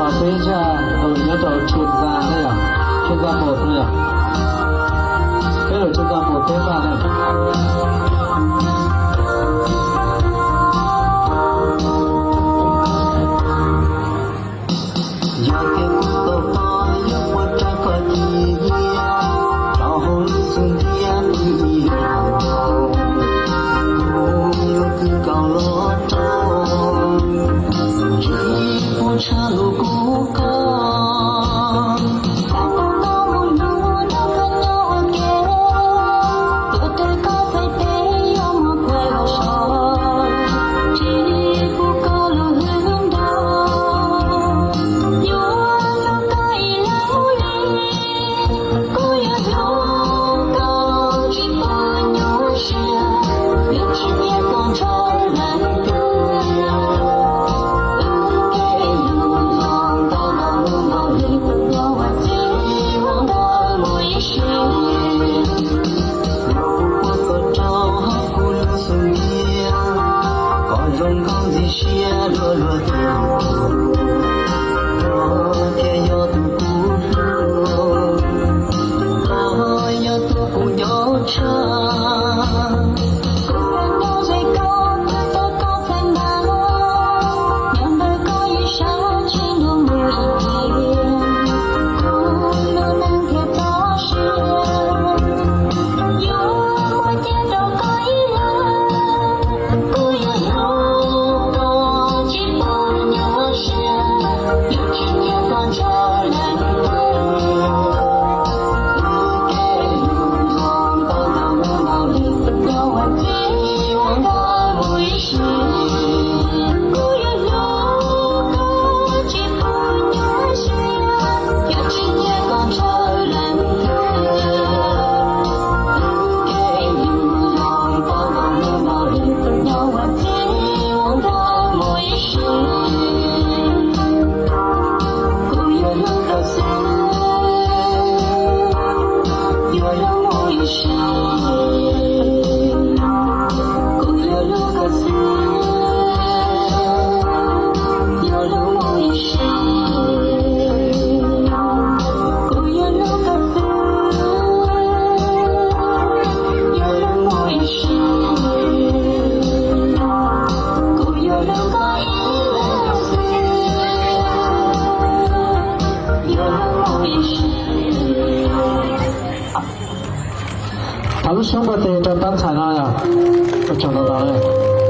把飞起来，要找天山那样，天山摩那样，还有天山摩天山那样。茶路古高，山高高木路那个鸟给，多得高飞飞要么快乐少，只不高路很多，有路高一两里，古有路高只不牛是，有时别光朝南的。雪落落的，昨天要渡古路，我要渡不了长。高山高最高，高到高才难，两个高以上，情路没一点，公路难铁早时，有我跌倒高一人，不要有。他们想把这张当菜了呀，我讲到哪里？